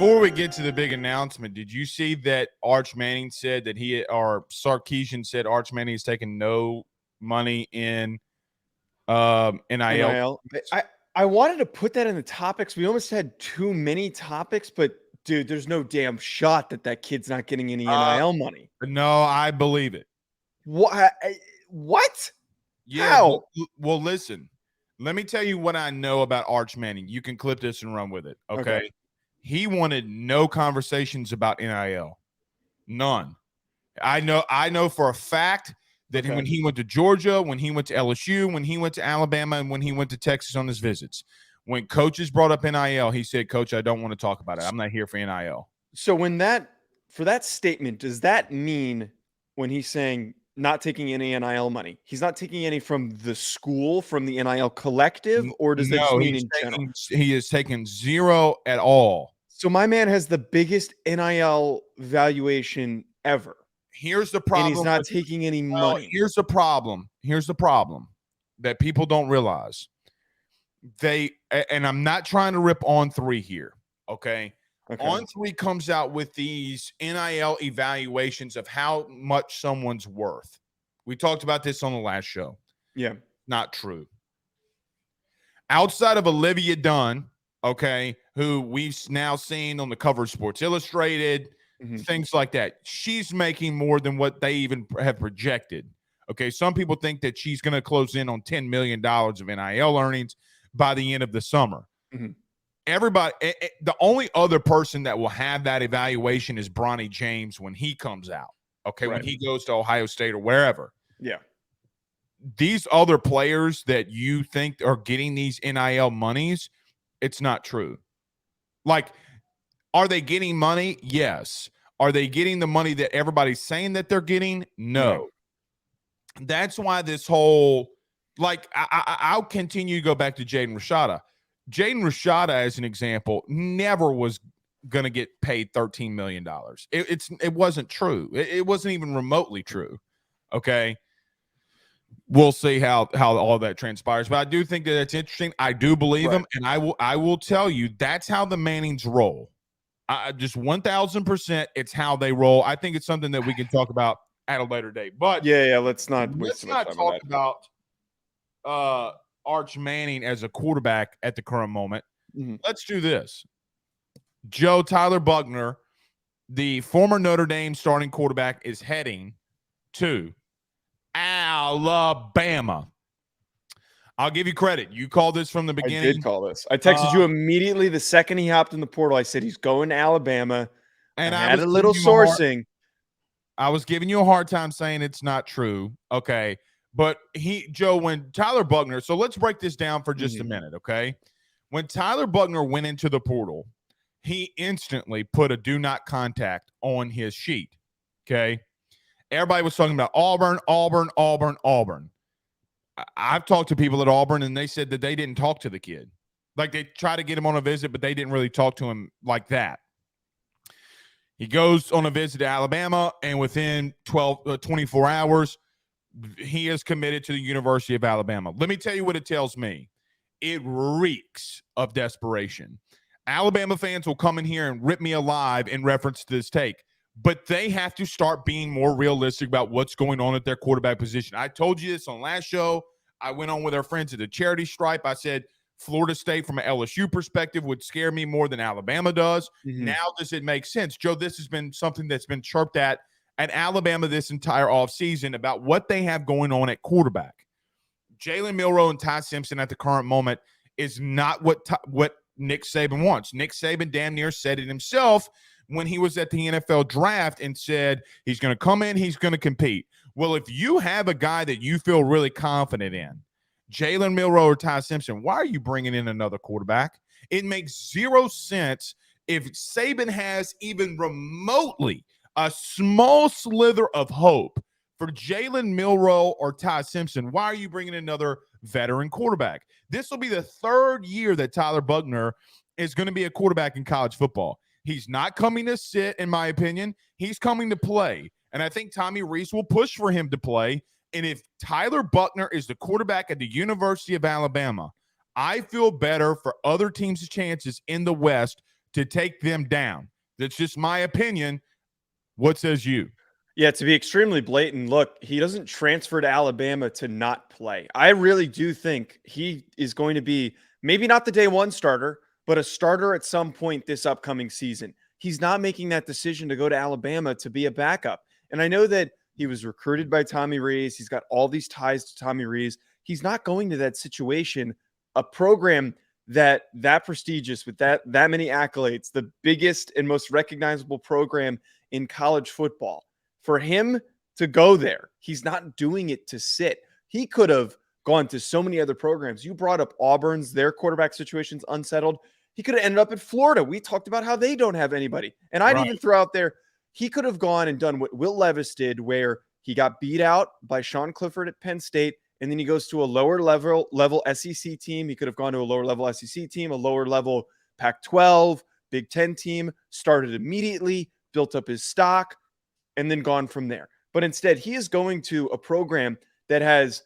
Before we get to the big announcement, did you see that Arch Manning said that Sarkisian said Arch Manning is taking no money in NIL? NIL. I wanted to put that in the topics. We almost had too many topics, but dude, there's no damn shot that kid's not getting any NIL money. No, I believe it. What? Yeah. How? Well, listen. Let me tell you what I know about Arch Manning. You can clip this and run with it, okay? He wanted no conversations about NIL. None. I know for a fact that when he went to Georgia, when he went to LSU, when he went to Alabama, and when he went to Texas on his visits, when coaches brought up NIL, he said, "Coach, I don't want to talk about it. I'm not here for NIL." So for that statement, does that mean when he's saying not taking any NIL money, he's not taking any from the school, from the NIL collective, or does that just mean in general? He is taking zero at all. So my man has the biggest NIL valuation ever. Here's the problem. And he's not taking any money. Here's the problem that people don't realize. And I'm not trying to rip On3 here, okay? On3 comes out with these NIL evaluations of how much someone's worth. We talked about this on the last show. Yeah. Not true. Outside of Olivia Dunn, okay, who we've now seen on the cover of Sports Illustrated, things like that. She's making more than what they even have projected. Okay, some people think that she's going to close in on $10 million of NIL earnings by the end of the summer. Everybody, the only other person that will have that evaluation is Bronny James when he comes out. Okay, when he goes to Ohio State or wherever. Yeah. These other players that you think are getting these NIL monies, it's not true. Like, are they getting money? Yes. Are they getting the money that everybody's saying that they're getting? No. That's why this whole, like, I'll continue to go back to Jaden Rashada. Jaden Rashada, as an example, never was going to get paid $13 million. It wasn't true. It wasn't even remotely true. Okay. We'll see how all that transpires, but I do think that it's interesting. I do believe him, and I will tell you that's how the Mannings roll. Just 1,000%, it's how they roll. I think it's something that we can talk about at a later date. But let's not talk about Arch Manning as a quarterback at the current moment. Let's do this. Joe, Tyler Buchner, the former Notre Dame starting quarterback, is heading to Alabama. I'll give you credit. You called this from the beginning. I did call this. I texted you immediately the second he hopped in the portal. I said he's going to Alabama. And I had a little sourcing. I was giving you a hard time saying it's not true. Okay. But Joe, when Tyler Buchner, so let's break this down for just a minute, okay? When Tyler Buchner went into the portal, he instantly put a do not contact on his sheet, okay? Everybody was talking about Auburn. I've talked to people at Auburn, and they said that they didn't talk to the kid. Like, they tried to get him on a visit, but they didn't really talk to him like that. He goes on a visit to Alabama, and within 24 hours, he is committed to the University of Alabama. Let me tell you what it tells me. It reeks of desperation. Alabama fans will come in here and rip me alive in reference to this take, but they have to start being more realistic about what's going on at their quarterback position. I told you this on last show. I went on with our friends at the charity stripe. I said Florida State from an LSU perspective would scare me more than Alabama does. Now does it make sense? Joe, this has been something that's been chirped at Alabama this entire offseason about what they have going on at quarterback. Jalen Milroe and Ty Simpson at the current moment is not what Nick Saban wants. Nick Saban damn near said it himself when he was at the NFL draft and said he's going to come in, he's going to compete. Well, if you have a guy that you feel really confident in, Jalen Milroe or Ty Simpson, why are you bringing in another quarterback? It makes zero sense if Saban has even remotely a small slither of hope for Jalen Milroe or Ty Simpson. Why are you bringing another veteran quarterback? This will be the third year that Tyler Buchner is going to be a quarterback in college football. He's not coming to sit, in my opinion. He's coming to play. And I think Tommy Rees will push for him to play. And if Tyler Buchner is the quarterback at the University of Alabama, I feel better for other teams' chances in the West to take them down. That's just my opinion. What says you? Yeah, to be extremely blatant, look, he doesn't transfer to Alabama to not play. I really do think he is going to be maybe not the day one starter, but a starter at some point this upcoming season. He's not making that decision to go to Alabama to be a backup. And I know that he was recruited by Tommy Rees. He's got all these ties to Tommy Rees. He's not going to that situation, a program that prestigious with that many accolades, the biggest and most recognizable program in college football. For him to go there, he's not doing it to sit. He could have gone to so many other programs. You brought up Auburn's, their quarterback situation's unsettled. He could have ended up at Florida. We talked about how they don't have anybody. And I'd even throw out there, he could have gone and done what Will Levis did, where he got beat out by Sean Clifford at Penn State, and then he goes to a lower level SEC team. He could have gone to a lower level SEC team, a lower level Pac-12, Big Ten team, started immediately, built up his stock, and then gone from there. But instead, he is going to a program that has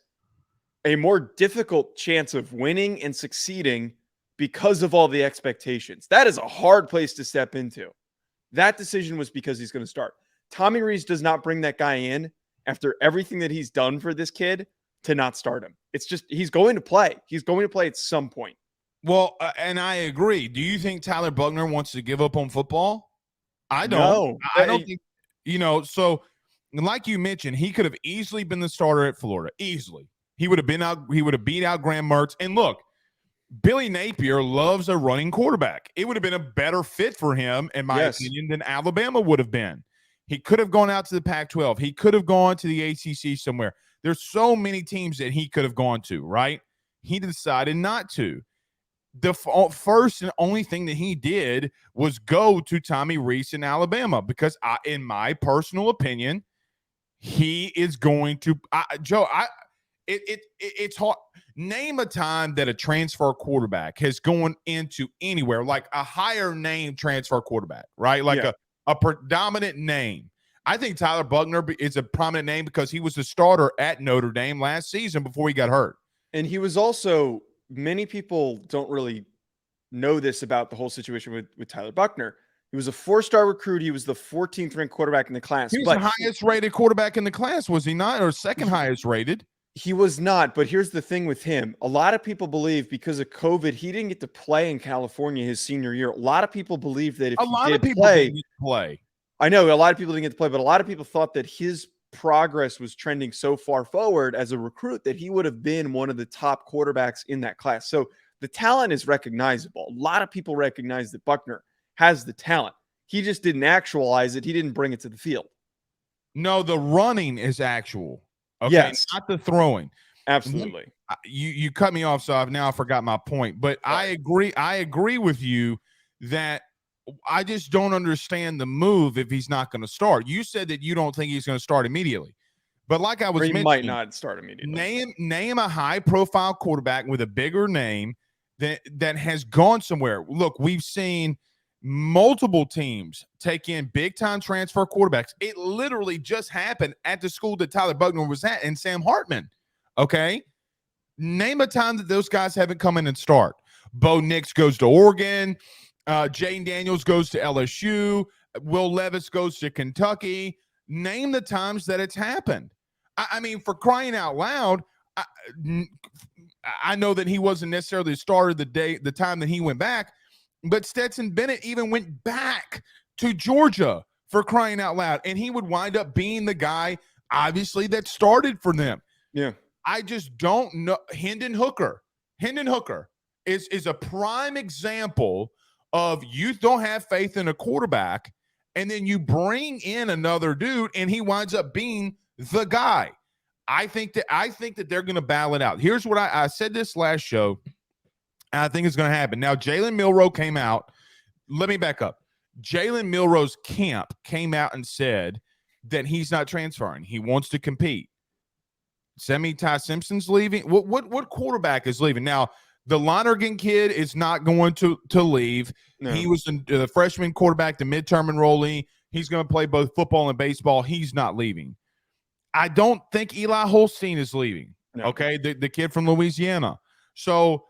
a more difficult chance of winning and succeeding because of all the expectations. That is a hard place to step into. That decision was because he's going to start. Tommy Rees does not bring that guy in after everything that he's done for this kid to not start him. It's just, he's going to play. He's going to play at some point. Well, and I agree. Do you think Tyler Buchner wants to give up on football? I don't. No. I don't think, so like you mentioned, he could have easily been the starter at Florida. Easily. He would have been out, he would have beat out Graham Mertz. And look, Billy Napier loves a running quarterback. It would have been a better fit for him, in my opinion, than Alabama would have been. He could have gone out to the Pac-12. He could have gone to the ACC somewhere. There's so many teams that he could have gone to, right? He decided not to. The first and only thing that he did was go to Tommy Rees in Alabama because, in my personal opinion, he is going to Joe. It's hard. Name a time that a transfer quarterback has gone into anywhere, like a higher name transfer quarterback, right? Like a predominant name. I think Tyler Buchner is a prominent name because he was the starter at Notre Dame last season before he got hurt. And he was also, many people don't really know this about the whole situation with Tyler Buchner. He was a 4-star recruit. He was the 14th ranked quarterback in the class. He was the highest rated quarterback in the class, was he not? Or second highest rated? He was not, but here's the thing with him. A lot of people believe because of COVID, he didn't get to play in California his senior year. A lot of people believe that if he did play, I know a lot of people didn't get to play, but a lot of people thought that his progress was trending so far forward as a recruit that he would have been one of the top quarterbacks in that class. So the talent is recognizable. A lot of people recognize that Buchner has the talent. He just didn't actualize it. He didn't bring it to the field. No, the running is actual. Okay, yes. Not the throwing. Absolutely. You cut me off, so I forgot my point. But I agree with you that I just don't understand the move if he's not going to start. You said that you don't think he's going to start immediately. But like I was mentioning, he might not start immediately. Name a high-profile quarterback with a bigger name that has gone somewhere. Look, we've seen multiple teams take in big-time transfer quarterbacks. It literally just happened at the school that Tyler Buchner was at and Sam Hartman. Okay? Name a time that those guys haven't come in and start. Bo Nix goes to Oregon. Jane Daniels goes to LSU. Will Levis goes to Kentucky. Name the times that it's happened. I mean, for crying out loud, I know that he wasn't necessarily the starter the time that he went back, but Stetson Bennett even went back to Georgia, for crying out loud, and he would wind up being the guy, obviously, that started for them. Yeah. I just don't know. Hendon Hooker is a prime example of you don't have faith in a quarterback, and then you bring in another dude, and he winds up being the guy. I think that they're going to battle it out. Here's what I said this last show. And I think it's going to happen. Now, Jalen Milroe came out. Let me back up. Jalen Milroe's camp came out and said that he's not transferring. He wants to compete. Ty Simpson's leaving. What quarterback is leaving? Now, the Lonergan kid is not going to leave. No. He was the freshman quarterback, the midterm enrollee. He's going to play both football and baseball. He's not leaving. I don't think Eli Holstein is leaving. No. Okay, the kid from Louisiana. So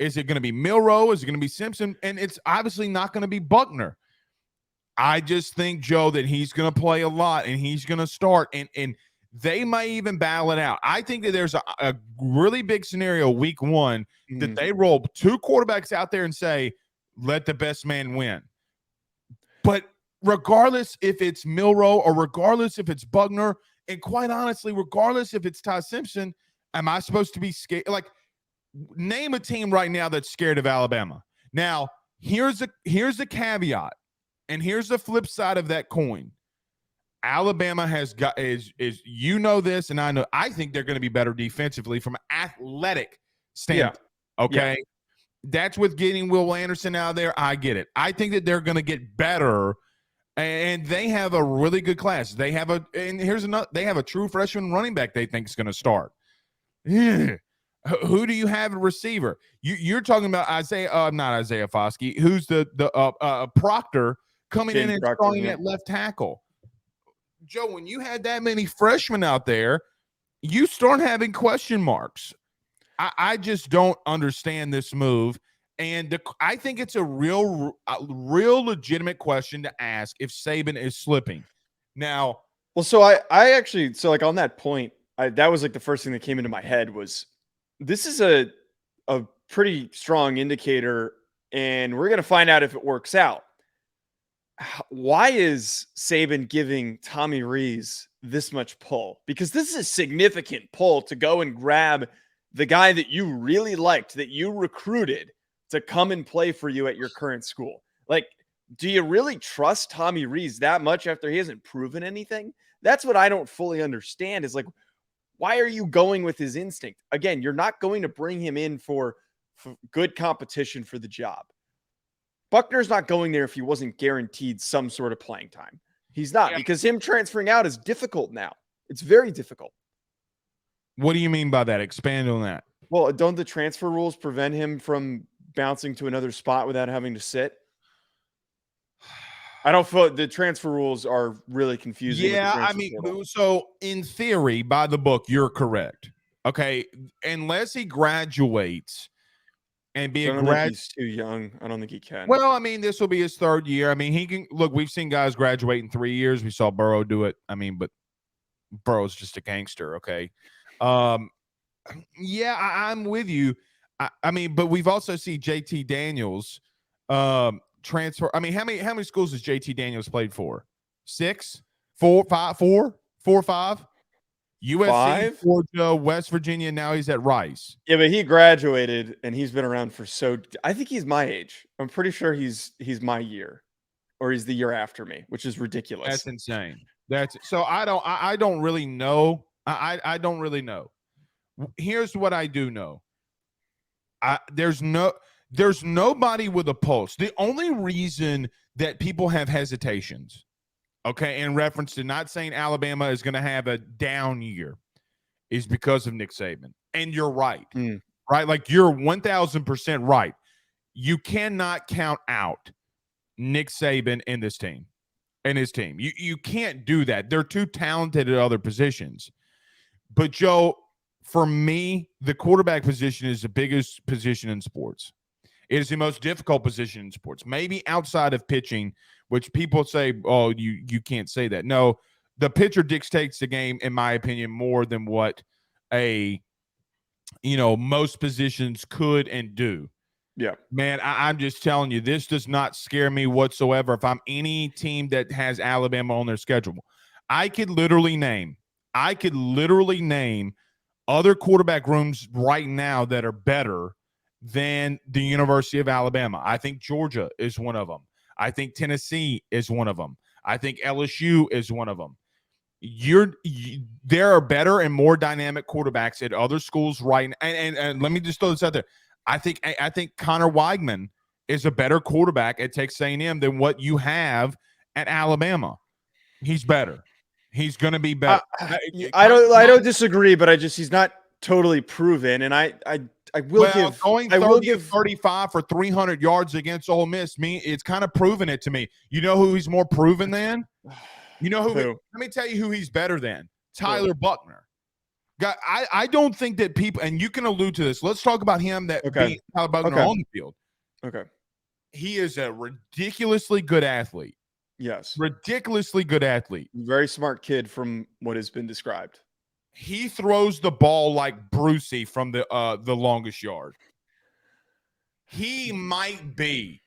Is it going to be Milroe? Is it going to be Simpson? And it's obviously not going to be Buchner. I just think, Joe, that he's going to play a lot and he's going to start, and they might even battle it out. I think that there's a really big scenario week one that they roll 2 quarterbacks out there and say, let the best man win. But regardless if it's Milroe or regardless if it's Buchner, and quite honestly, regardless if it's Ty Simpson, am I supposed to be scared? Like, name a team right now that's scared of Alabama. Now, here's a caveat. And here's the flip side of that coin. Alabama has got is you know this, and I know. I think they're going to be better defensively from an athletic standpoint. Yeah. Okay, that's with getting Will Anderson out of there. I get it. I think that they're going to get better, and they have a really good class. They have They have a true freshman running back they think is going to start. Who do you have a receiver? You're talking about not Isaiah Foskey. Who's the Proctor? Coming in and starting at left tackle. Joe, when you had that many freshmen out there, you start having question marks. I just don't understand this move. And I think it's a real legitimate question to ask if Saban is slipping. Now, well, so I actually, so like on that point, that was like the first thing that came into my head was this is a pretty strong indicator, and we're going to find out if it works out. Why is Saban giving Tommy Rees this much pull? Because this is a significant pull to go and grab the guy that you really liked, that you recruited to come and play for you at your current school. Like, do you really trust Tommy Rees that much after he hasn't proven anything? That's what I don't fully understand is like, why are you going with his instinct? Again, you're not going to bring him in for good competition for the job. Buchner's not going there if he wasn't guaranteed some sort of playing time. He's not, because him transferring out is difficult now. It's very difficult. What do you mean by that? Expand on that. Well, don't the transfer rules prevent him from bouncing to another spot without having to sit? I don't feel the transfer rules are really confusing. Yeah, I mean, so in theory, by the book, you're correct. Okay, unless he graduates and be a grad. He's too young. I don't think he can. Well, I mean, this will be his 3rd year. I mean, he can look. We've seen guys graduate in 3 years. We saw Burrow do it. I mean, but Burrow's just a gangster. Okay. Yeah, I'm with you. I mean, but we've also seen JT Daniels transfer. I mean, how many schools has JT Daniels played for? 6, 4, 5, 4, 4, 5. USC, 5? Georgia, West Virginia. Now he's at Rice. Yeah, but he graduated and he's been around for I think he's my age. I'm pretty sure he's my year, or he's the year after me, which is ridiculous. That's insane. So I don't really know. I don't really know. Here's what I do know. There's nobody with a pulse. The only reason that people have hesitations, okay, in reference to not saying Alabama is going to have a down year, is because of Nick Saban. And you're right, right? Like, you're 1,000% right. You cannot count out Nick Saban and this team and his team. You can't do that. They're too talented at other positions. But, Joe, for me, the quarterback position is the biggest position in sports. It is the most difficult position in sports, maybe outside of pitching, which people say, oh, you can't say that. No, the pitcher dictates the game, in my opinion, more than what most positions could and do. Yeah, man, I'm just telling you, this does not scare me whatsoever. If I'm any team that has Alabama on their schedule, I could literally name other quarterback rooms right now that are better than the University of Alabama. I think Georgia is one of them. I think Tennessee is one of them. I think LSU is one of them. There are better and more dynamic quarterbacks at other schools right now. And let me just throw this out there. I think Connor Weigman is a better quarterback at Texas A&M than what you have at Alabama. He's better. He's going to be better. I don't disagree, but he's not totally proven. And I will give 35 for 300 yards against Ole Miss. It's kind of proven it to me. You know who he's more proven than? You know who? Let me tell you who he's better than. Tyler Buchner. I don't think that people, and you can allude to this. Let's talk about him being Tyler Buchner on the field. Okay. He is a ridiculously good athlete. Yes. Ridiculously good athlete. Very smart kid from what has been described. He throws the ball like Brucey from the longest yard. He might be.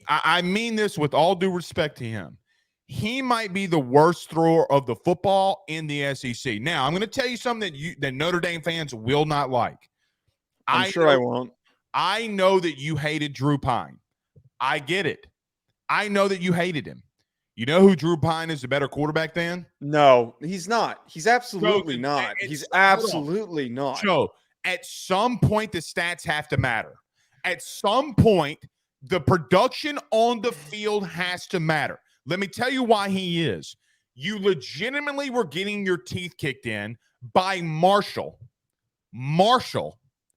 I mean this with all due respect to him. He might be the worst thrower of the football in the SEC. Now, I'm going to tell you something that Notre Dame fans will not like. I'm sure I won't. I know that you hated Drew Pine. I get it. I know that you hated him. You know who Drew Pine is a better quarterback than? No, he's not. He's absolutely not. He's absolutely not. So, at some point, the stats have to matter. At some point, the production on the field has to matter. Let me tell you why he is. You legitimately were getting your teeth kicked in by Marshall.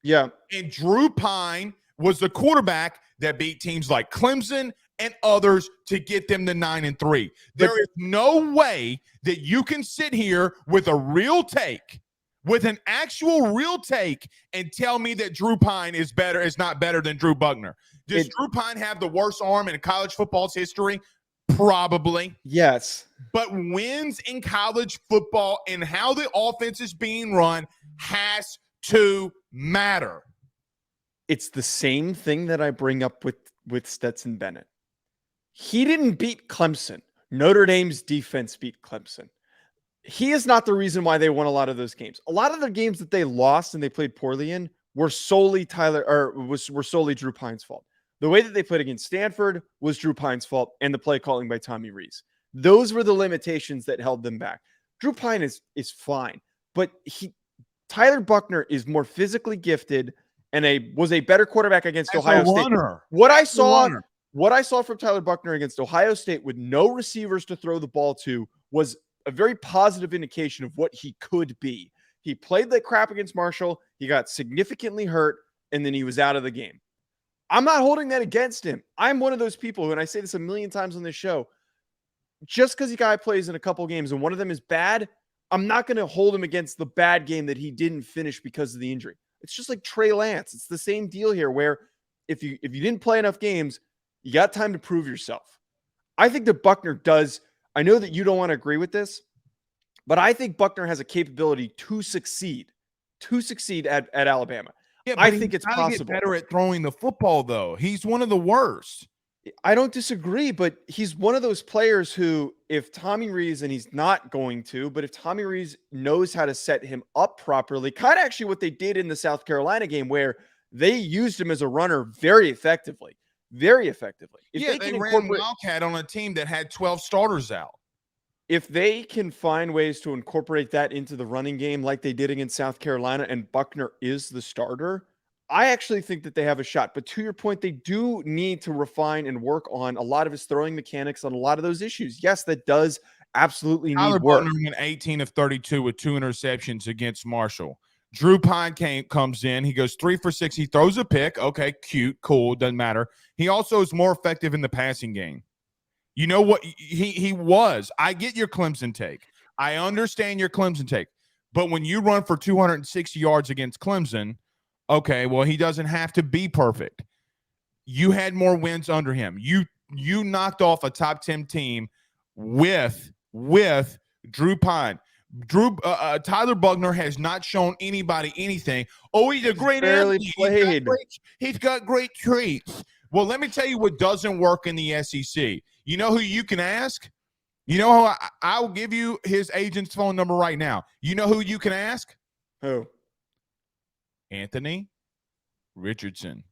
Yeah. And Drew Pine was the quarterback that beat teams like Clemson and others to get them to 9-3. There is no way that you can sit here with a real take, with an actual real take, and tell me that Drew Pine is not better than Drew Buchner. Does Drew Pine have the worst arm in college football's history? Probably. Yes. But wins in college football and how the offense is being run has to matter. It's the same thing that I bring up with Stetson Bennett. He didn't beat Clemson. Notre Dame's defense beat Clemson. He is not the reason why they won a lot of those games. A lot of the games that they lost and they played poorly in were solely solely Drew Pine's fault. The way that they played against Stanford was Drew Pine's fault, and the play calling by Tommy Rees. Those were the limitations that held them back. Drew Pine is fine, but Tyler Buchner is more physically gifted and was a better quarterback against Ohio State. What I saw from Tyler Buchner against Ohio State with no receivers to throw the ball to was a very positive indication of what he could be. He played like crap against Marshall. He got significantly hurt, and then he was out of the game. I'm not holding that against him. I'm one of those people who, and I say this a million times on this show, just because the guy plays in a couple games and one of them is bad, I'm not going to hold him against the bad game that he didn't finish because of the injury. It's just like Trey Lance. It's the same deal here where if you didn't play enough games, you got time to prove yourself. I think that Buchner does. I know that you don't want to agree with this, but I think Buchner has a capability to succeed at Alabama. Yeah, I think it's possible. Get better at throwing the football, though. He's one of the worst. I don't disagree, but he's one of those players who, if Tommy Rees, and he's not going to, but if Tommy Rees knows how to set him up properly, kind of actually what they did in the South Carolina game where they used him as a runner very effectively. If they ran Wildcat on a team that had 12 starters out. If they can find ways to incorporate that into the running game like they did against South Carolina and Buchner is the starter, I actually think that they have a shot. But to your point, they do need to refine and work on a lot of his throwing mechanics on a lot of those issues. Yes, that does absolutely need work. Buchner went 18 of 32 with 2 interceptions against Marshall. Drew Pine comes in. He goes 3 for 6. He throws a pick. Okay, cute, cool, doesn't matter. He also is more effective in the passing game. You know what? He was. I get your Clemson take. I understand your Clemson take. But when you run for 260 yards against Clemson, okay, well, he doesn't have to be perfect. You had more wins under him. You knocked off a top 10 team with Drew Pine. Tyler Buchner has not shown anybody anything. Oh, he's a great athlete. He's got great traits. Well, let me tell you what doesn't work in the SEC. You know who you can ask? You know who I will give you his agent's phone number right now. You know who you can ask? Who? Anthony Richardson.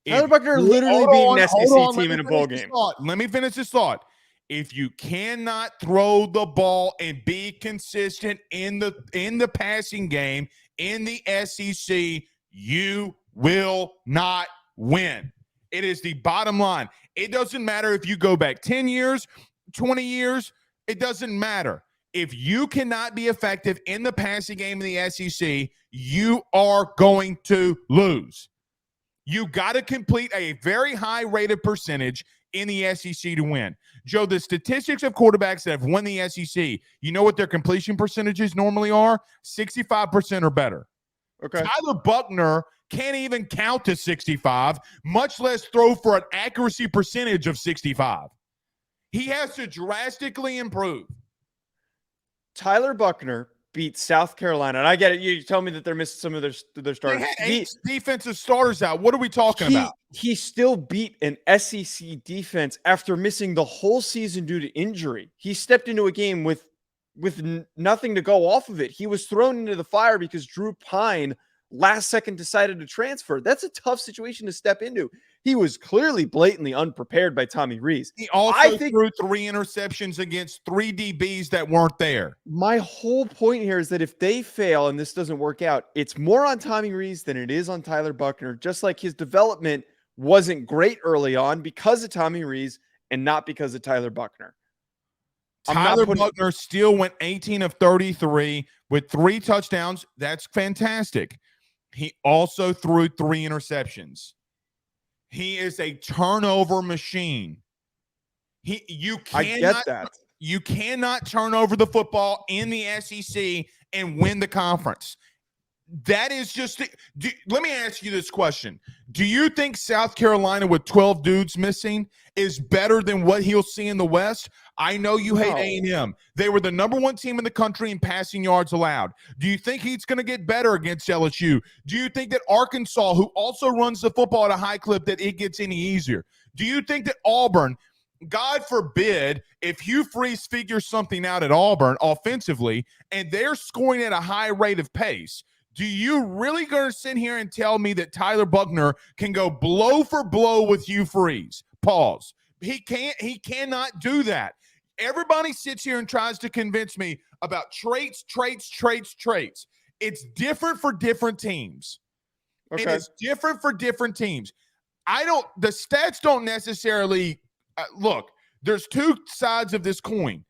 Tyler Buchner literally beat an SEC team in a bowl game. Let me finish this thought. If you cannot throw the ball and be consistent in the passing game in the SEC, you will not win. It is the bottom line. It doesn't matter if you go back 10 years, 20 years. It doesn't matter. If you cannot be effective in the passing game in the SEC, you are going to lose. You got to complete a very high rated percentage in the SEC to win. Joe, the statistics of quarterbacks that have won the SEC, you know what their completion percentages normally are? 65% or better. Okay. Tyler Buchner can't even count to 65, much less throw for an accuracy percentage of 65. He has to drastically improve. Tyler Buchner beat South Carolina, and I get it. You tell me that they're missing some of their starters. They had 8 defensive starters out. What are we talking about? He still beat an SEC defense after missing the whole season due to injury. He stepped into a game with nothing to go off of it. He was thrown into the fire because Drew Pine last second decided to transfer. That's a tough situation to step into. He was clearly blatantly unprepared by Tommy Rees. He also threw 3 interceptions against 3 DBs that weren't there. My whole point here is that if they fail and this doesn't work out, it's more on Tommy Rees than it is on Tyler Buchner, just like his development wasn't great early on because of Tommy Rees and not because of Tyler Buchner. Tyler Buchner still went 18 of 33 with 3 touchdowns. That's fantastic. He also threw 3 interceptions. He is a turnover machine. You cannot turn over the football in the SEC and win the conference. That is just let me ask you this question. Do you think South Carolina with 12 dudes missing is better than what he'll see in the West? I know you hate A&M. They were the number 1 team in the country in passing yards allowed. Do you think he's going to get better against LSU? Do you think that Arkansas, who also runs the football at a high clip, that it gets any easier? Do you think that Auburn, God forbid, if Hugh Freeze figures something out at Auburn offensively and they're scoring at a high rate of pace, do you really going to sit here and tell me that Tyler Buchner can go blow for blow with Hugh Freeze? Pause. He cannot do that. Everybody sits here and tries to convince me about traits. It's different for different teams. Okay. It is different for different teams. The stats don't necessarily look, there's 2 sides of this coin.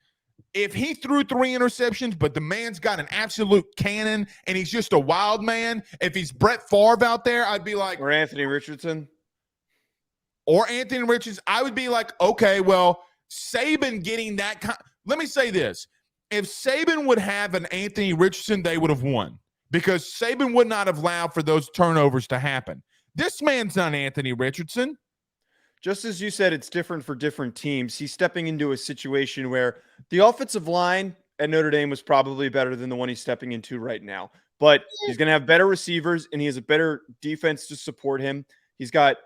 If he threw 3 interceptions, but the man's got an absolute cannon and he's just a wild man, if he's Brett Favre out there, I'd be like, or Anthony Richardson, I would be like, okay, well, Saban getting that let me say this. If Saban would have an Anthony Richardson, they would have won because Saban would not have allowed for those turnovers to happen. This man's not Anthony Richardson. Just as you said, it's different for different teams. He's stepping into a situation where the offensive line at Notre Dame was probably better than the one he's stepping into right now. But he's going to have better receivers, and he has a better defense to support him. He's got,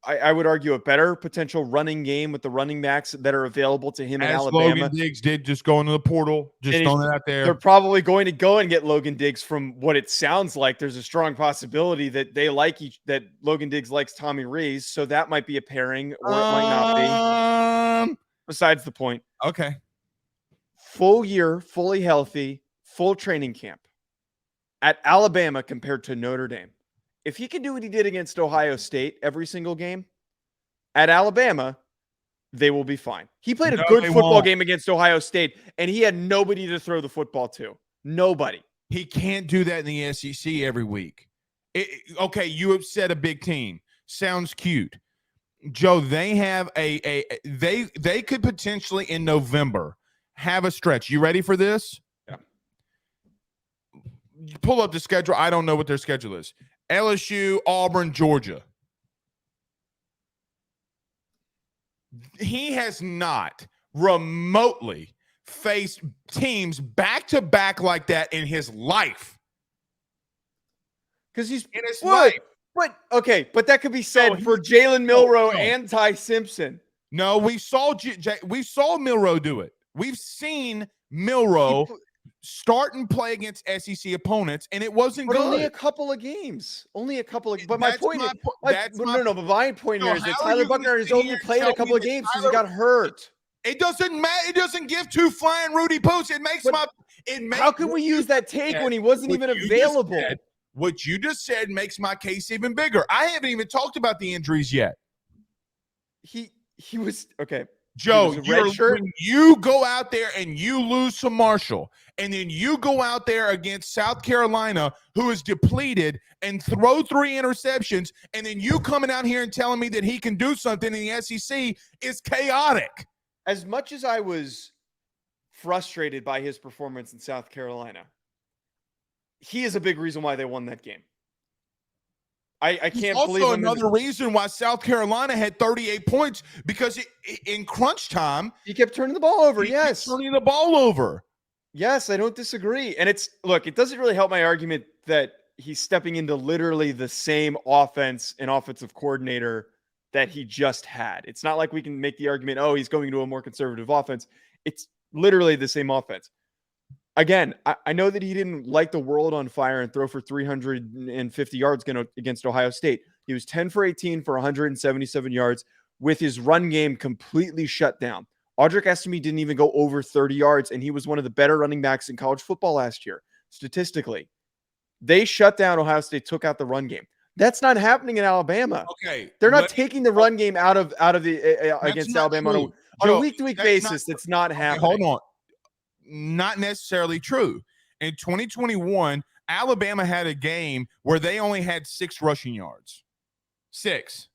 I would argue, a better potential running game with the running backs that are available to him in Alabama. Logan Diggs did just go into the portal, just throwing it out there. They're probably going to go and get Logan Diggs from what it sounds like. There's a strong possibility that that Logan Diggs likes Tommy Rees, so that might be a pairing, or it might not be. Besides the point. Okay. Full year, fully healthy, full training camp at Alabama compared to Notre Dame. If he can do what he did against Ohio State every single game, at Alabama, they will be fine. He played a good football game against Ohio State, and he had nobody to throw the football to. Nobody. He can't do that in the SEC every week. Okay, you have said a big team. Sounds cute. Joe, they have they could potentially in November have a stretch. You ready for this? Yeah. You pull up the schedule. I don't know what their schedule is. LSU, Auburn, Georgia. He has not remotely faced teams back-to-back like that in his life. Because he's in his life. But that could be said for Jalen Milroe and Ty Simpson. No, we saw Milroe do it. We've seen Milroe start and play against SEC opponents, and it wasn't good. Only a couple of games. But my point is that Tyler Buchner has only played a couple of games because he got hurt. It doesn't matter. It doesn't give 2 flying Rudy Poots. How can we use that take when he wasn't even available? What you just said makes my case even bigger. I haven't even talked about the injuries yet. He was okay. Joe, when you go out there and you lose to Marshall, and then you go out there against South Carolina, who is depleted, and throw 3 interceptions, and then you coming out here and telling me that he can do something in the SEC is chaotic. As much as I was frustrated by his performance in South Carolina, he is a big reason why they won that game. I can't believe also another reason why South Carolina had 38 points, because in crunch time he kept turning the ball over. Yes, turning the ball over. Yes, I don't disagree. And it doesn't really help my argument that he's stepping into literally the same offense and offensive coordinator that he just had. It's not like we can make the argument, oh, he's going to a more conservative offense. It's literally the same offense. Again, I know that he didn't light the world on fire and throw for 350 yards against Ohio State. He was 10 for 18 for 177 yards with his run game completely shut down. Audric Estime didn't even go over 30 yards, and he was one of the better running backs in college football last year, statistically. They shut down Ohio State, took out the run game. That's not happening in Alabama. Okay. They're not taking the run game out of the against Alabama on a week-to-week basis. That's not happening. Hold on. Not necessarily true. In 2021, Alabama had a game where they only had 6 rushing yards. 6.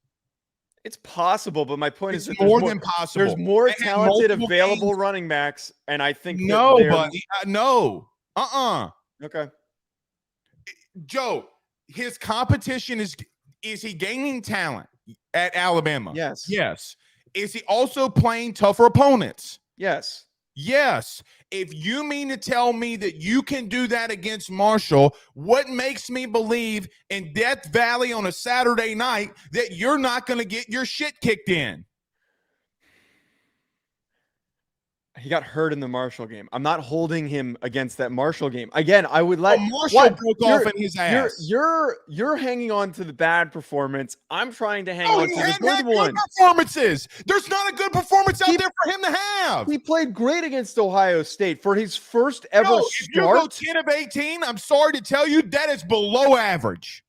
It's possible, but my point is that more than possible. There's more talented available running backs, and I think no, buddy, no. Okay. Joe, his competition is he gaining talent at Alabama? Yes. Yes. Is he also playing tougher opponents? Yes. Yes. If you mean to tell me that you can do that against Marshall, what makes me believe in Death Valley on a Saturday night that you're not going to get your shit kicked in? He got hurt in the Marshall game. I'm not holding him against that Marshall game. Again, I would like Marshall broke off in his ass. You're hanging on to the bad performance. I'm trying to hang on to the good one. Performances. There's not a good performance out there for him to have. He played great against Ohio State for his first ever start. If you go 10 of 18, I'm sorry to tell you that is below average.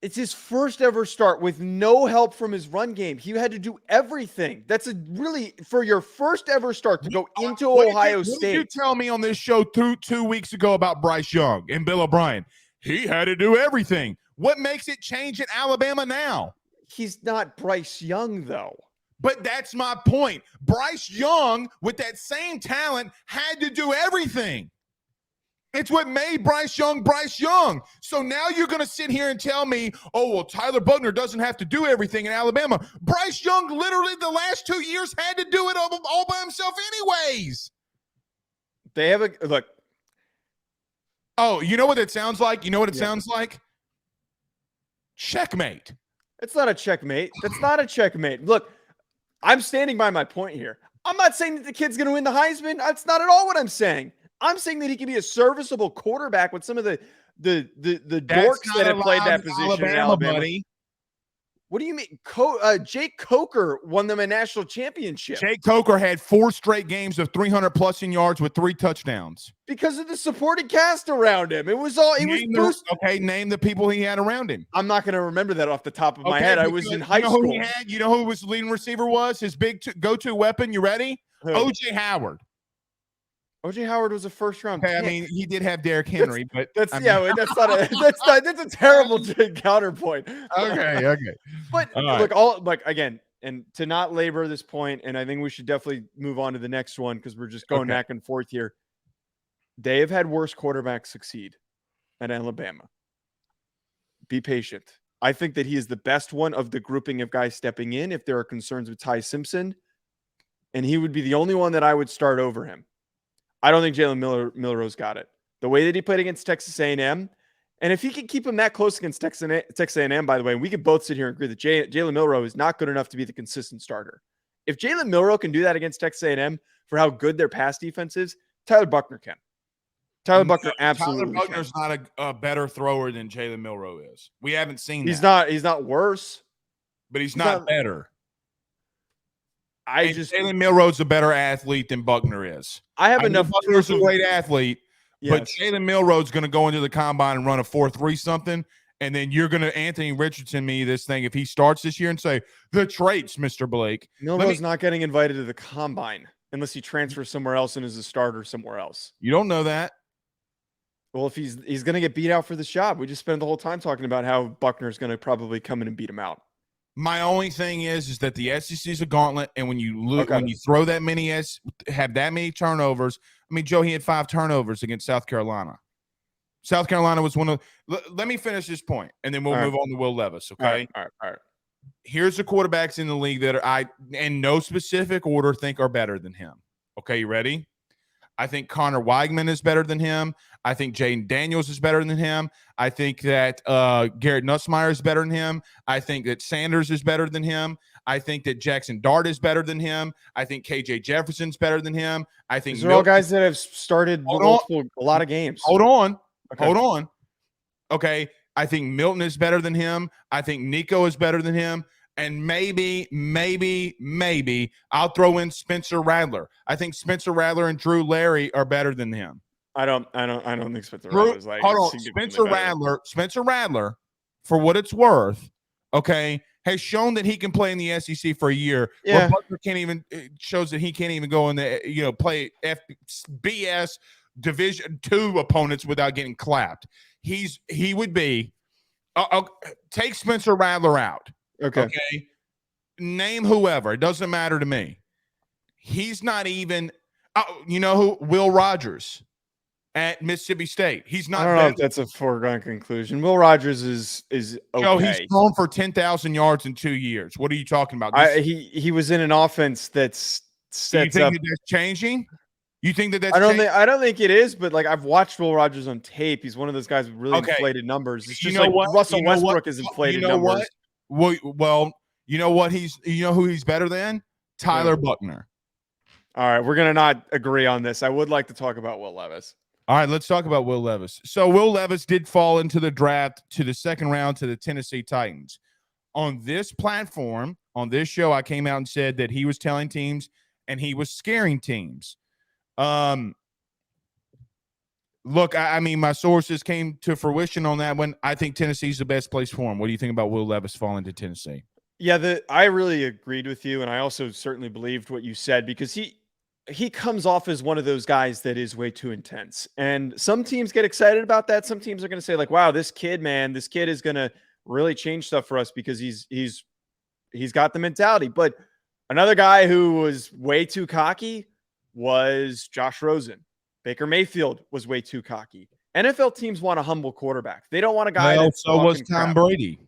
It's his first ever start with no help from his run game. He had to do everything. That's really for your first ever start to go into Ohio State. What did you tell me on this show 2 weeks ago about Bryce Young and Bill O'Brien? He had to do everything. What makes it change at Alabama now? He's not Bryce Young, though. But that's my point. Bryce Young, with that same talent, had to do everything. It's what made Bryce Young Bryce Young. So now you're going to sit here and tell me, oh, well, Tyler Buchner doesn't have to do everything in Alabama. Bryce Young literally the last 2 years had to do it all by himself anyways. They have a – look. Oh, you know what it sounds like? You know what it sounds like? Checkmate. It's not a checkmate. That's not a checkmate. Look, I'm standing by my point here. I'm not saying that the kid's going to win the Heisman. That's not at all what I'm saying. I'm saying that he can be a serviceable quarterback with some of the dorks that have played that position in Alabama. Buddy. What do you mean? Jake Coker won them a national championship. Jake Coker had 4 straight games of 300+ in yards with 3 touchdowns. Because of the supporting cast around him. It was all name the people he had around him. I'm not going to remember that off the top of my head. I was in high school. You know who his leading receiver was? His big go-to weapon. You ready? O.J. Howard. O.J. Howard was a first-round pick. I mean, he did have Derrick Henry, that's a terrible counterpoint. Okay. But look, again, and to not labor this point, and I think we should definitely move on to the next one because we're just going back and forth here. They have had worse quarterbacks succeed at Alabama. Be patient. I think that he is the best one of the grouping of guys stepping in if there are concerns with Ty Simpson, and he would be the only one that I would start over him. I don't think Jalen Milroe's got it. The way that he played against Texas A&M, and if he can keep him that close against Texas A&M, by the way, we can both sit here and agree that Jalen Milroe is not good enough to be the consistent starter. If Jalen Milroe can do that against Texas A&M for how good their pass defense is, Tyler Buchner can. Tyler Buchner absolutely Tyler Buchner's not a better thrower than Jalen Milroe is. We haven't seen that. He's not worse. But he's not better. Jalen Milroe's a better athlete than Buchner is. I have enough. Buchner's a great athlete, but Jalen Milroe's going to go into the combine and run a 4.3 something, And then you're going to Anthony Richardson me this thing if he starts this year and say, the traits, Mr. Blake. Milroe's not getting invited to the combine unless he transfers somewhere else and is a starter somewhere else. You don't know that. Well, if he's going to get beat out for this job, we just spent the whole time talking about how Buchner's going to probably come in and beat him out. My only thing is that the SEC is a gauntlet, and when you when you throw that many have that many turnovers. I mean, Joe, he had 5 turnovers against South Carolina. South Carolina was one of. Let me finish this point, and then we'll move on to Will Levis. Okay. All right. Here's the quarterbacks in the league that in no specific order, think are better than him. Okay, you ready? I think Connor Weigman is better than him. I think Jaden Daniels is better than him. I think that Garrett Nussmeier is better than him. I think that Sanders is better than him. I think that Jackson Dart is better than him. I think KJ Jefferson's better than him. I think these are all guys that have started a lot of games. Hold on. Okay, I think Milton is better than him. I think Nico is better than him. And maybe I'll throw in Spencer Rattler. I think Spencer Rattler and Drew Larry are better than him. I don't think Spencer Rattler is like. Hold on, Spencer Rattler, for what it's worth, okay, has shown that he can play in the SEC for a year. Yeah, Butler shows that he can't even go in the play FBS Division II opponents without getting clapped. He would be. Take Spencer Rattler out. Okay. Name whoever. It doesn't matter to me. He's not even. You know who? Will Rogers at Mississippi State. He's not. I don't know if that's a foregone conclusion. Will Rogers is okay. Joe, he's thrown for 10,000 yards in 2 years. What are you talking about? He was in an offense that's sets you think up. that's changing? You think that's? I don't think it is, but like I've watched Will Rogers on tape. He's one of those guys with really inflated numbers. It's just Russell Westbrook is inflated numbers. Well, you know what? You know who he's better than? Tyler Buchner. All right, we're gonna not agree on this. I would like to talk about Will Levis. All right, let's talk about Will Levis. So Will Levis did fall into the draft to the second round to the Tennessee Titans. On this platform, on this show, I came out and said that he was telling teams and he was scaring teams. Look, I mean, my sources came to fruition on that one. I think Tennessee's the best place for him. What do you think about Will Levis falling to Tennessee? Yeah, I really agreed with you, and I also certainly believed what you said because he comes off as one of those guys that is way too intense. And some teams get excited about that. Some teams are going to say like, wow, this kid is going to really change stuff for us because he's got the mentality. But another guy who was way too cocky was Josh Rosen. Baker Mayfield was way too cocky. NFL teams want a humble quarterback. They don't want a guy that's so was Tom Brady.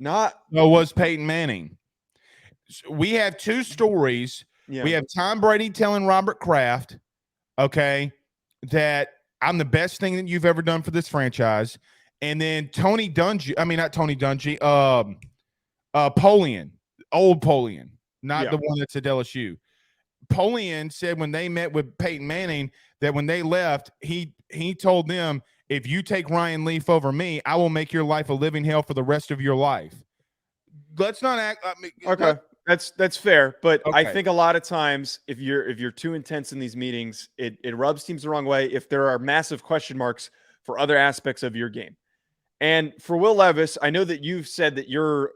So was Peyton Manning. We have 2 stories. Yeah. We have Tom Brady telling Robert Kraft, okay, that I'm the best thing that you've ever done for this franchise. And then Tony Dungy, I mean, not Tony Dungy, Polian, old Polian, not the one that's at LSU. Polian said when they met with Peyton Manning that when they left, he told them, if you take Ryan Leaf over me, I will make your life a living hell for the rest of your life. Let's not act. Okay, that's fair, but I think a lot of times if you're too intense in these meetings, it rubs teams the wrong way. If there are massive question marks for other aspects of your game, and for Will Levis, I know that you've said that you're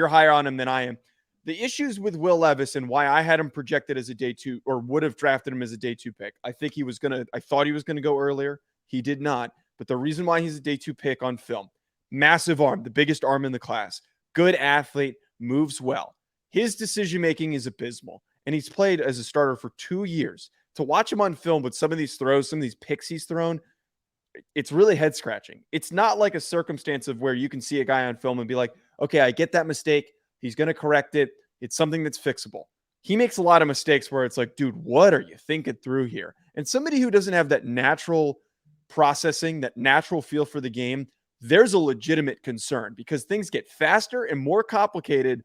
higher on him than I am. The issues with Will Levis and why I had him projected as a day 2 or would have drafted him as a day 2 pick. I thought he was gonna go earlier. He did not. But the reason why he's a day 2 pick on film, massive arm, the biggest arm in the class, good athlete, moves well. His decision-making is abysmal, and he's played as a starter for 2 years. To watch him on film with some of these throws, some of these picks he's thrown, it's really head-scratching. It's not like a circumstance of where you can see a guy on film and be like, okay, I get that mistake. He's going to correct it. It's something that's fixable. He makes a lot of mistakes where it's like, dude, what are you thinking through here? And somebody who doesn't have that natural processing, that natural feel for the game, there's a legitimate concern because things get faster and more complicated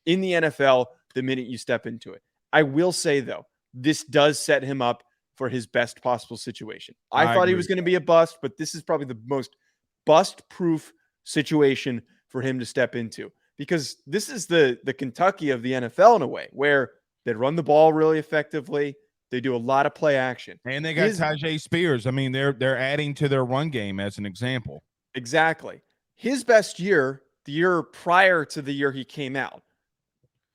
in the NFL the minute you step into it. I will say, though, this does set him up for his best possible situation. I thought he was going to be a bust, but this is probably the most bust-proof situation for him to step into because this is the Kentucky of the NFL in a way where they run the ball really effectively. They do a lot of play action. And they got Tajay Spears. I mean, they're adding to their run game as an example. Exactly. his best year, the year prior to the year he came out,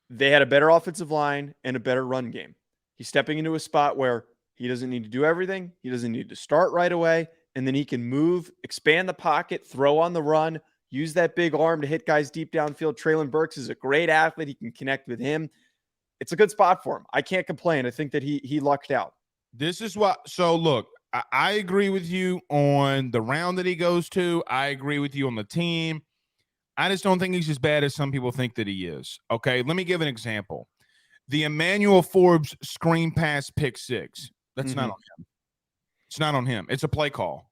they had a better offensive line and a better run game. He's stepping into a spot where he doesn't need to do everything. He doesn't need to start right away. And then he can move, expand the pocket, throw on the run, use that big arm to hit guys deep downfield. Traylon Burks is a great athlete. He can connect with him. It's a good spot for him. I can't complain. I think that he lucked out. This is what. So look, I agree with you on the round that he goes to. I agree with you on the team. I just don't think he's as bad as some people think that he is. Okay, let me give an example. The Emmanuel Forbes screen pass pick six. That's not on him. It's not on him. It's a play call.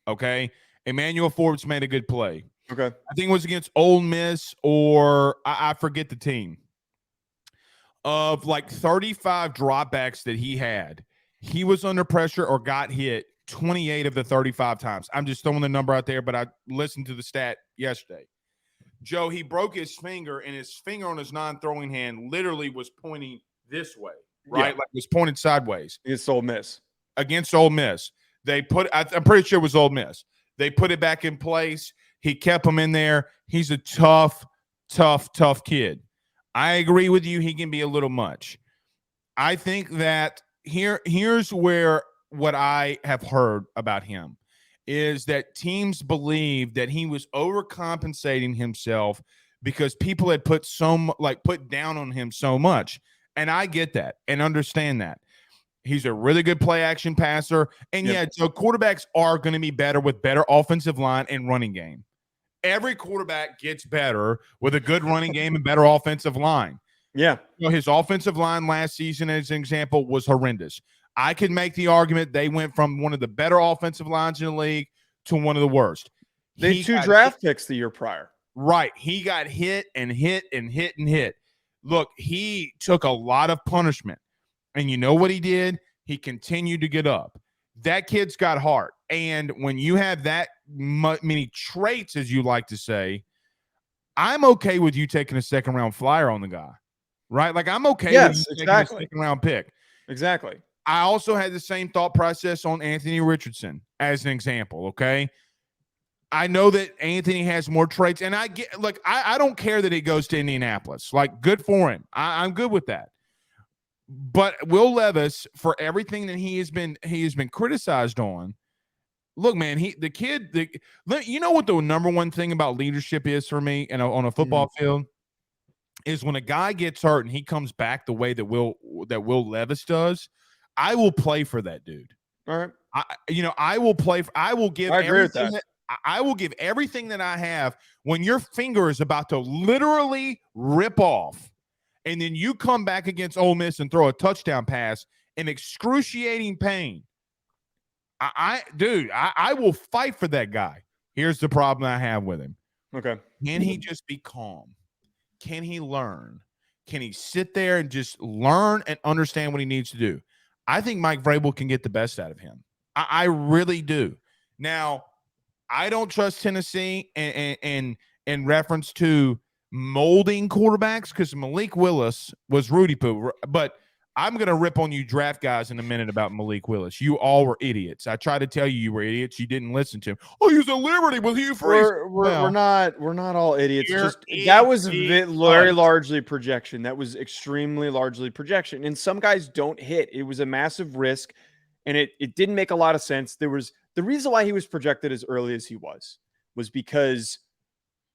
Okay, Emmanuel Forbes made a good play. Okay, I think it was against Ole Miss or I forget the team. Of like 35 dropbacks that he had, he was under pressure or got hit 28 of the 35 times. I'm just throwing the number out there, but I listened to the stat yesterday. Joe, he broke his finger, and his finger on his non-throwing hand literally was pointing this way, right? Yeah. Like it was pointed sideways. Against Ole Miss. Against Ole Miss. They put, I'm pretty sure it was Ole Miss. They put it back in place. He kept him in there. He's a tough kid. I agree with you. He can be a little much. I think that here's where what I have heard about him is that teams believe that he was overcompensating himself because people had put down on him so much. And I get that and understand that. He's a really good play action passer. And so quarterbacks are going to be better with better offensive line and running game. Every quarterback gets better with a good running game and better offensive line. Yeah. His offensive line last season, as an example, was horrendous. I could make the argument they went from one of the better offensive lines in the league to one of the worst. They had 2 draft picks the year prior. Right. He got hit and hit and hit and hit. Look, he took a lot of punishment. And you know what he did? He continued to get up. That kid's got heart. And when you have that many traits, as you like to say, I'm okay with you taking a second-round flyer on the guy. Right? Like, I'm okay with you taking a second-round pick. Exactly. I also had the same thought process on Anthony Richardson as an example, okay? I know that Anthony has more traits, and I don't care that he goes to Indianapolis. Like, good for him. I'm good with that. But Will Levis, for everything that he has been criticized on, look, man, you know what the number one thing about leadership is for me on a football field? Is when a guy gets hurt and he comes back the way that Will Levis does, I will play for that dude. All right. I will play for, I will give I agree with that. I will give everything that I have when your finger is about to literally rip off, and then you come back against Ole Miss and throw a touchdown pass in excruciating pain. I will fight for that guy. Here's the problem I have with him. Okay. Can he just be calm? Can he learn? Can he sit there and just learn and understand what he needs to do? I think Mike Vrabel can get the best out of him. I really do. Now, I don't trust Tennessee in reference to molding quarterbacks because Malik Willis was Rudy Poo. But I'm going to rip on you draft guys in a minute about Malik Willis. You all were idiots. I tried to tell you were idiots. You didn't listen to him. Oh, he was at Liberty with Hugh Freeze. We're not all idiots. That was very largely projection. That was extremely largely projection. And some guys don't hit. It was a massive risk, and it didn't make a lot of sense. The reason why he was projected as early as he was because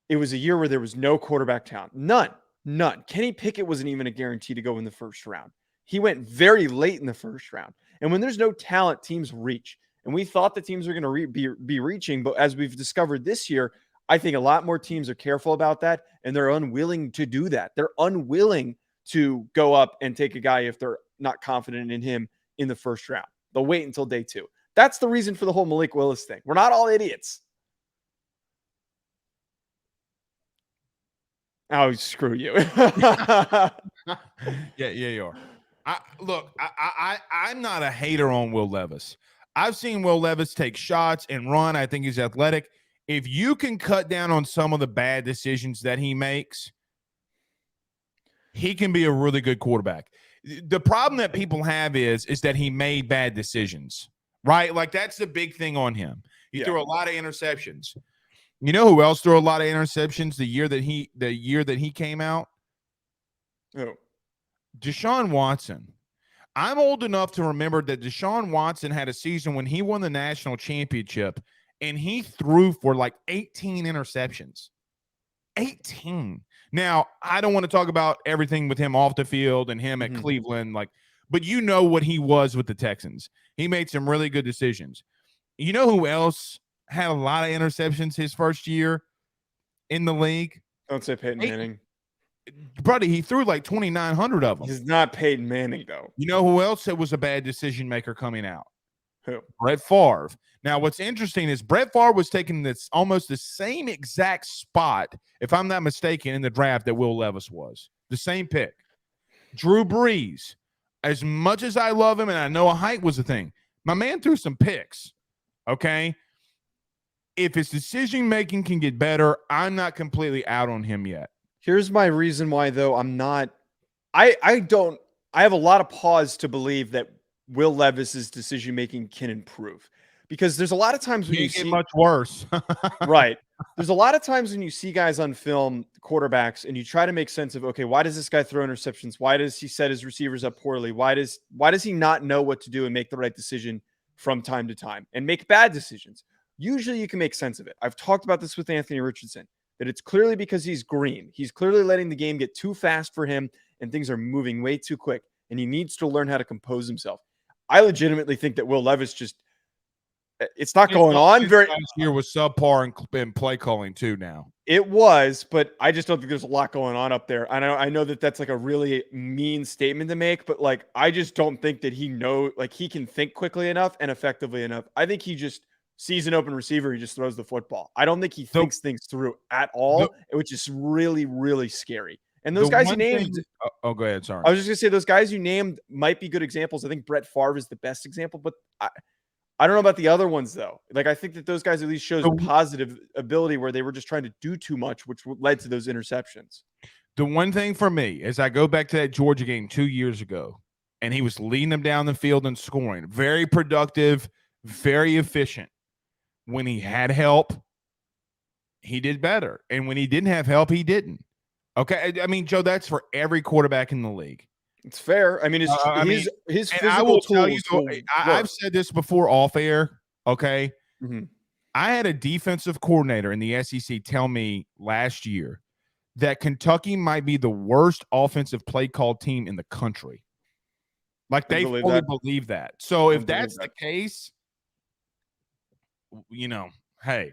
it was a year where there was no quarterback talent. None. Kenny Pickett wasn't even a guarantee to go in the first round. He went very late in the first round. And when there's no talent, teams reach. And we thought the teams are going to be reaching. But as we've discovered this year, I think a lot more teams are careful about that. And they're unwilling to do that. They're unwilling to go up and take a guy if they're not confident in him in the first round. They'll wait until day 2. That's the reason for the whole Malik Willis thing. We're not all idiots. Oh, screw you. Yeah, you are. I'm not a hater on Will Levis. I've seen Will Levis take shots and run. I think he's athletic. If you can cut down on some of the bad decisions that he makes, he can be a really good quarterback. The problem that people have is that he made bad decisions, right? Like, that's the big thing on him. He threw a lot of interceptions. You know who else threw a lot of interceptions the year that he came out? Oh. Deshaun Watson. I'm old enough to remember that Deshaun Watson had a season when he won the national championship and he threw for like 18 interceptions. 18. Now, I don't want to talk about everything with him off the field and him at Cleveland, but you know what he was with the Texans. He made some really good decisions. You know who else had a lot of interceptions his first year in the league? Don't say Peyton Manning. Buddy, he threw like 2,900 of them. He's not Peyton Manning, though. You know who else that was a bad decision maker coming out? Who? Brett Favre. Now, what's interesting is Brett Favre was taking this almost the same exact spot, if I'm not mistaken, in the draft that Will Levis was. The same pick. Drew Brees. As much as I love him, and I know a height was a thing, my man threw some picks. Okay? If his decision-making can get better, I'm not completely out on him yet. Here's my reason why, though. I'm not. I have a lot of pause to believe that Will Levis's decision making can improve, because there's a lot of times when you see much worse. Right. There's a lot of times when you see guys on film, quarterbacks, and you try to make sense of, okay, why does this guy throw interceptions? Why does he set his receivers up poorly? Why does he not know what to do and make the right decision from time to time and make bad decisions? Usually you can make sense of it. I've talked about this with Anthony Richardson, that it's clearly because he's green. He's clearly letting the game get too fast for him and things are moving way too quick, and he needs to learn how to compose himself. I legitimately think that Will Levis it's not going on very. Last year was subpar in play calling too. Now it was, but I just don't think there's a lot going on up there. I know that that's like a really mean statement to make, but like I just don't think that he can think quickly enough and effectively enough. I think he just sees an open receiver, he just throws the football. I don't think he thinks things through at all, which is really, really scary. And those guys you named. Go ahead. Sorry, I was just gonna say those guys you named might be good examples. I think Brett Favre is the best example, but I don't know about the other ones, though. Like, I think that those guys at least shows positive ability where they were just trying to do too much, which led to those interceptions. The one thing for me is I go back to that Georgia game 2 years ago, and he was leading them down the field and scoring. Very productive, very efficient. When he had help, he did better. And when he didn't have help, he didn't. Okay? I mean, Joe, that's for every quarterback in the league. It's fair. I mean, his physical tools. I've said this before off air. Okay. Mm-hmm. I had a defensive coordinator in the SEC tell me last year that Kentucky might be the worst offensive play call team in the country. Like they fully believe that. So if that's the case, hey.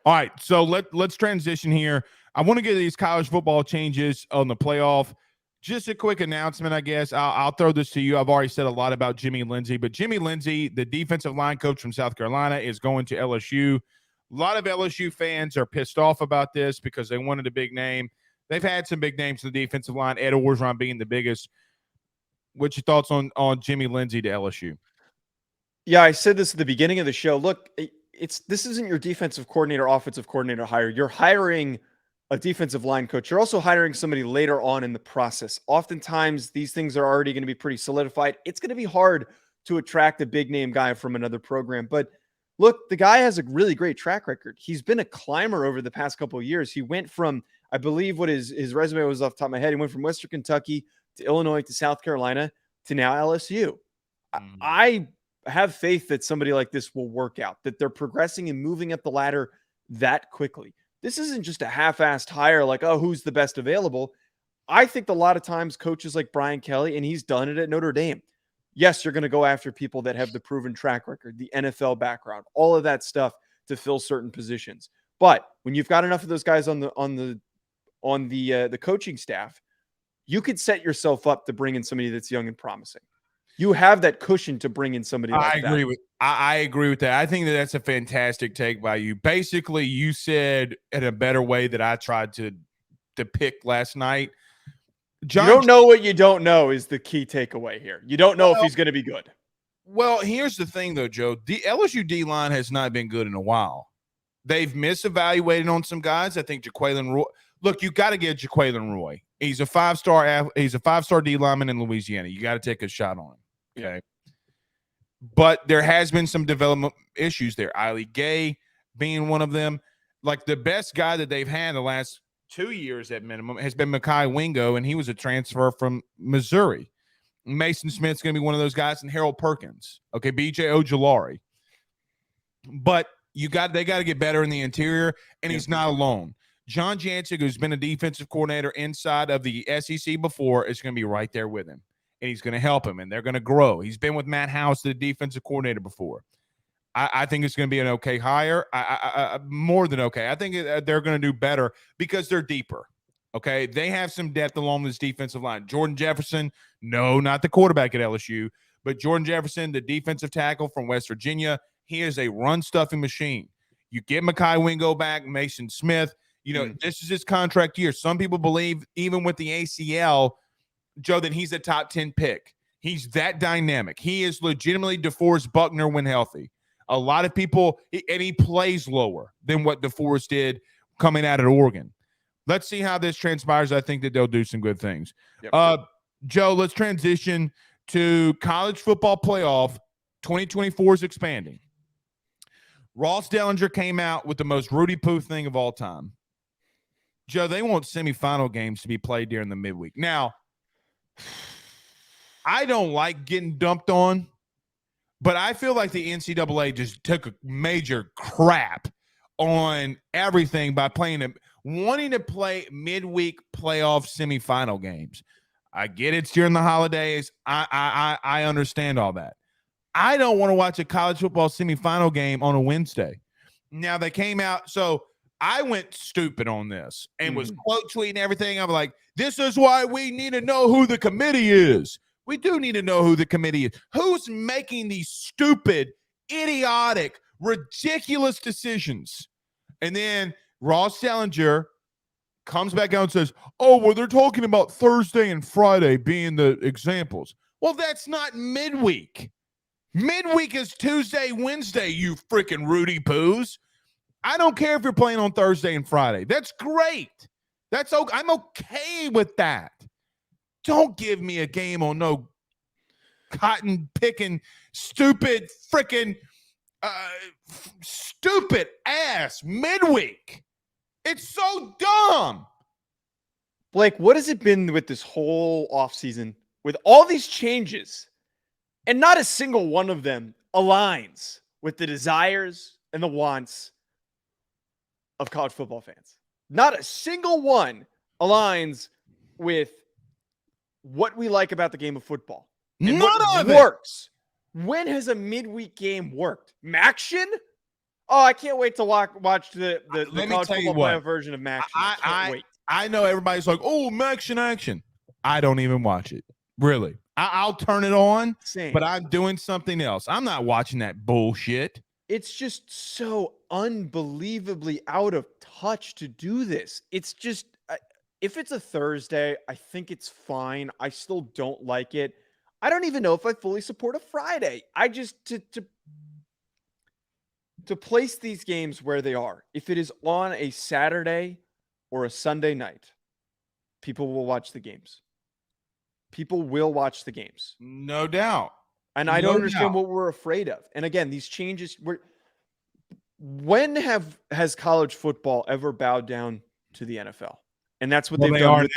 All right. So let's transition here. I want to get these college football changes on the playoff. Just a quick announcement, I guess. I'll throw this to you. I've already said a lot about Jimmy Lindsey, but Jimmy Lindsey, the defensive line coach from South Carolina, is going to LSU. A lot of LSU fans are pissed off about this because they wanted a big name. They've had some big names in the defensive line, Ed Orgeron being the biggest. What's your thoughts on Jimmy Lindsey to LSU? Yeah, I said this at the beginning of the show. Look, this isn't your defensive coordinator, offensive coordinator hire. You're hiring a defensive line coach. You're also hiring somebody later on in the process. Oftentimes, these things are already going to be pretty solidified. It's going to be hard to attract a big name guy from another program. But look, the guy has a really great track record. He's been a climber over the past couple of years. He went from, I believe what his resume was off the top of my head, he went from Western Kentucky to Illinois to South Carolina to now LSU. I have faith that somebody like this will work out, that they're progressing and moving up the ladder that quickly. This isn't just a half-assed hire like, oh, who's the best available? I think a lot of times coaches like Brian Kelly, and he's done it at Notre Dame. Yes, you're going to go after people that have the proven track record, the NFL background, all of that stuff to fill certain positions. But when you've got enough of those guys on the coaching staff, you could set yourself up to bring in somebody that's young and promising. You have that cushion to bring in somebody like that. I agree with that. I think that's a fantastic take by you. Basically, you said in a better way that I tried to pick last night. You don't know what you don't know is the key takeaway here. You don't know if he's going to be good. Well, here's the thing, though, Joe. The LSU D-line has not been good in a while. They've misevaluated on some guys. I think Jaquelin Roy. Look, you got to get Jaquelin Roy. He's a five-star D lineman in Louisiana. You got to take a shot on him. Okay. But there has been some development issues there. Eiley Gay being one of them. like the best guy that they've had the last 2 years at minimum has been Mekhi Wingo, and he was a transfer from Missouri. Mason Smith's going to be one of those guys, and Harold Perkins. Okay, B.J. Ojulari. But they got to get better in the interior, and he's not alone. John Jancic, who's been a defensive coordinator inside of the SEC before, is going to be right there with him, and he's going to help him, and they're going to grow. He's been with Matt House, the defensive coordinator, before. I think it's going to be an okay hire. More than okay. I think they're going to do better because they're deeper. Okay, they have some depth along this defensive line. Jordan Jefferson, no, not the quarterback at LSU, but Jordan Jefferson, the defensive tackle from West Virginia, he is a run-stuffing machine. You get Mekhi Wingo back, Mason Smith. You know, this is his contract year. Some people believe, even with the ACL, Joe, that he's a top 10 pick. He's that dynamic. He is legitimately DeForest Buchner when healthy. A lot of people, and he plays lower than what DeForest did coming out of Oregon. Let's see how this transpires. I think that they'll do some good things. Yep. Joe, let's transition to college football playoff. 2024 is expanding. Ross Dellinger came out with the most Rudy Poo thing of all time. Joe, they want semifinal games to be played during the midweek. Now, I don't like getting dumped on, but I feel like the NCAA just took a major crap on everything by wanting to play midweek playoff semifinal games. I get it's during the holidays. I understand all that. I don't want to watch a college football semifinal game on a Wednesday. Now they came out, so I went stupid on this and was quote tweeting everything. I'm like, this is why we need to know who the committee is. We do need to know who the committee is. Who's making these stupid, idiotic, ridiculous decisions? And then Ross Dellinger comes back out and says, oh, well, they're talking about Thursday and Friday being the examples. Well, that's not midweek. Midweek is Tuesday, Wednesday, you freaking Rudy Poos. I don't care if you're playing on Thursday and Friday. That's great. That's okay. I'm okay with that. Don't give me a game on no cotton-picking, stupid, freaking stupid ass midweek. It's so dumb. Blake, what has it been with this whole offseason with all these changes? And not a single one of them aligns with the desires and the wants of college football fans. Not a single one aligns with what we like about the game of football. And none of it works. When has a midweek game worked? Maction? Oh, I can't wait to watch the college football playoff version of Maction. I can't wait. I know everybody's like, oh, Maction action. I don't even watch it. Really. I'll turn it on, but I'm doing something else. I'm not watching that bullshit. It's just so unbelievably out of touch to do this. It's just, if it's a Thursday, I think it's fine. I still don't like it. I don't even know if I fully support a Friday. I just, to place these games where they are, if it is on a Saturday or a Sunday night, people will watch the games. People will watch the games. No doubt. And I don't understand what we're afraid of. And again, these changes when has college football ever bowed down to the NFL? And that's what they've done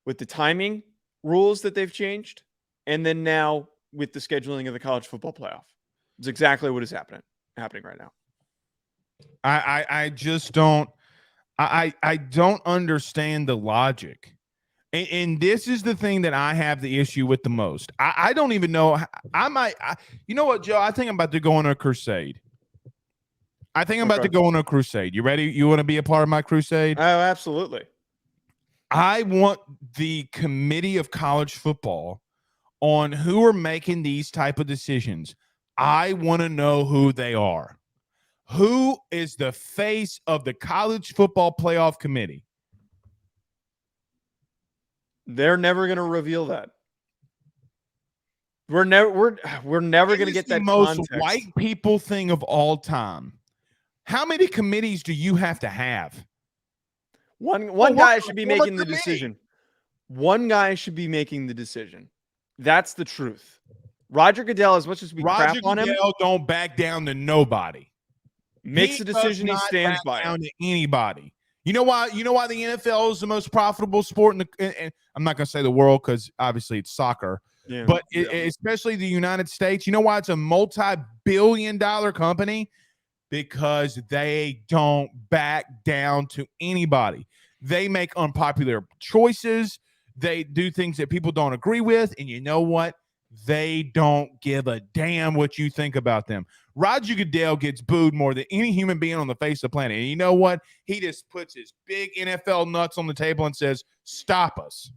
with the timing rules that they've changed. And then now with the scheduling of the college football playoff. It's exactly what is happening right now. I just don't I don't understand the logic. And this is the thing that I have the issue with the most. I don't even know. You know what, Joe? I think I'm about to go on a crusade. You ready? You want to be a part of my crusade? Oh, absolutely. I want the committee of college football on who are making these type of decisions. I want to know who they are. Who is the face of the college football playoff committee? They're never going to reveal that. We're never going to get that most context. White people thing of all time. How many committees do you have to have? One guy should be making the decision. One guy should be making the decision. That's the truth. Roger Goodell, as much as we crap on him, don't back down to nobody. Makes a decision he stands by. Down to anybody. You know why? You know why the NFL is the most profitable sport in the? I'm not going to say the world because obviously it's soccer, but especially the United States. You know why it's a multi-billion-dollar company? Because they don't back down to anybody. They make unpopular choices. They do things that people don't agree with, and you know what? They don't give a damn what you think about them. Roger Goodell gets booed more than any human being on the face of the planet. And you know what? He just puts his big NFL nuts on the table and says, stop us.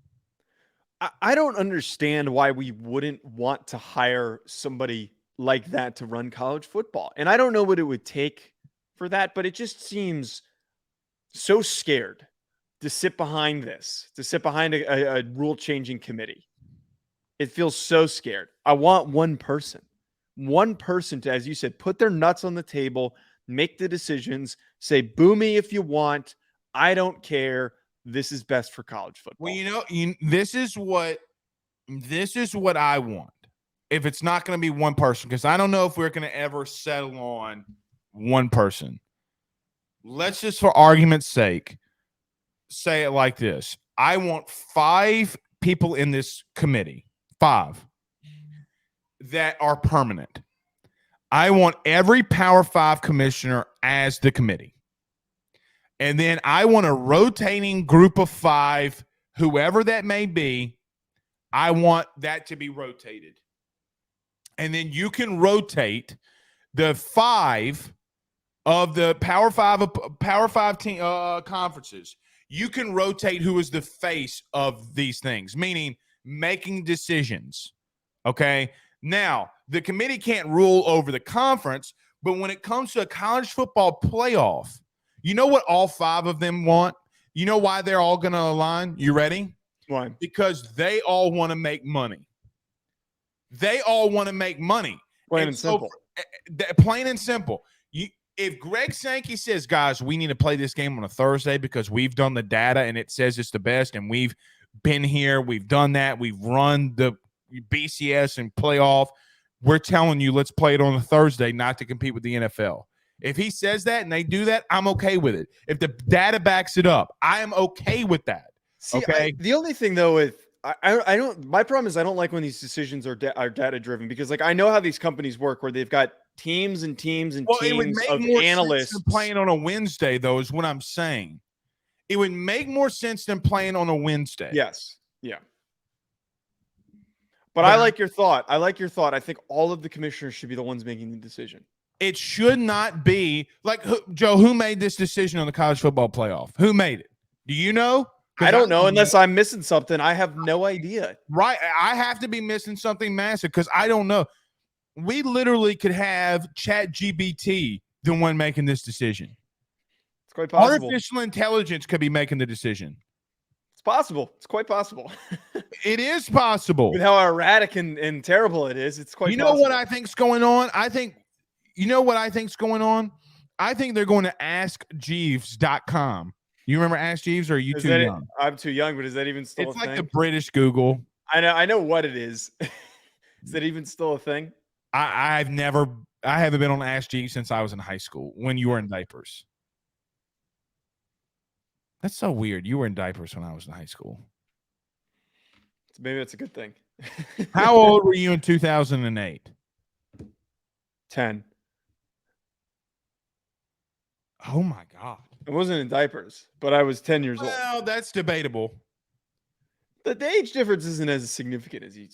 I don't understand why we wouldn't want to hire somebody like that to run college football. And I don't know what it would take for that, but it just seems so scared to sit behind this, to sit behind a rule-changing committee. It feels so scared. I want one person to, as you said, put their nuts on the table, make the decisions, say, boo me if you want. I don't care. This is best for college football. Well, this is what I want. If it's not going to be one person, because I don't know if we're going to ever settle on one person. Let's just, for argument's sake, say it like this. I want 5 people in this committee. 5 that are permanent. I want every Power 5 commissioner as the committee. And then I want a rotating group of 5, whoever that may be. I want that to be rotated. And then you can rotate the 5 of the Power 5 team conferences. You can rotate who is the face of these things, meaning making decisions. Okay. Now, the committee can't rule over the conference, but when it comes to a college football playoff, you know what all 5 of them want? You know why they're all going to align? You ready? Why? Because they all want to make money. They all want to make money. Plain and simple. Plain and simple. If Greg Sankey says, guys, we need to play this game on a Thursday because we've done the data and it says it's the best and we've been here, we've done that, we've run the BCS and playoff, we're telling you let's play it on a Thursday not to compete with the NFL. If he says that and they do that, I'm okay with it. If the data backs it up, I am okay with that. See, okay. The only thing though with I don't. My problem is I don't like when these decisions are data driven because like I know how these companies work where they've got teams and teams and teams of analysts. Playing on a Wednesday though is what I'm saying. It would make more sense than playing on a Wednesday. Yes. Yeah. But I like your thought. I think all of the commissioners should be the ones making the decision. It should not be like Joe. Who made this decision on the college football playoff? Who made it? Do you know? I don't know unless I'm missing something. I have no idea. Right. I have to be missing something massive because I don't know. We literally could have ChatGPT the one making this decision. It's quite possible. Artificial intelligence could be making the decision. It's possible. It's quite possible. It is possible. With how erratic and terrible it is, it's quite possible. You know what I think's going on? You know what I think's going on? I think they're going to AskJeeves.com. You remember Ask Jeeves, or are you too young? I'm too young, but is that even still a thing? It's like the British Google. I know what it is. Is that even still a thing? I haven't been on Ask Jeeves since I was in high school when you were in diapers. That's so weird. You were in diapers when I was in high school. Maybe that's a good thing. How old were you in 2008? 10. Oh my God. I wasn't in diapers, but I was 10 years old. Well, that's debatable. The age difference isn't as significant as you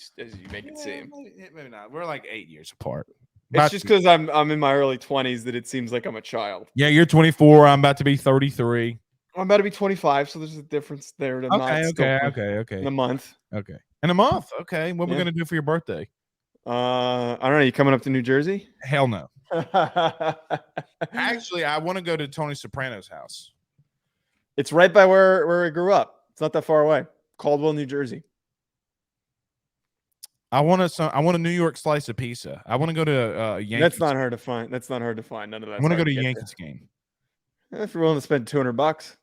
make it seem. Maybe not. We're like 8 years apart. It's just because I'm in my early 20s that it seems like I'm a child. Yeah, you're 24. I'm about to be 33. I'm about to be 25, so there's a difference there. Okay. In a month. Okay. In a month. Okay. What are we going to do for your birthday? I don't know. You coming up to New Jersey? Hell no. Actually, I want to go to Tony Soprano's house. It's right by where I grew up. It's not that far away. Caldwell, New Jersey. I want a New York slice of pizza. I want to go to Yankees. That's not hard to find. None of that. I want to go to a Yankees game. If you're willing to spend $200.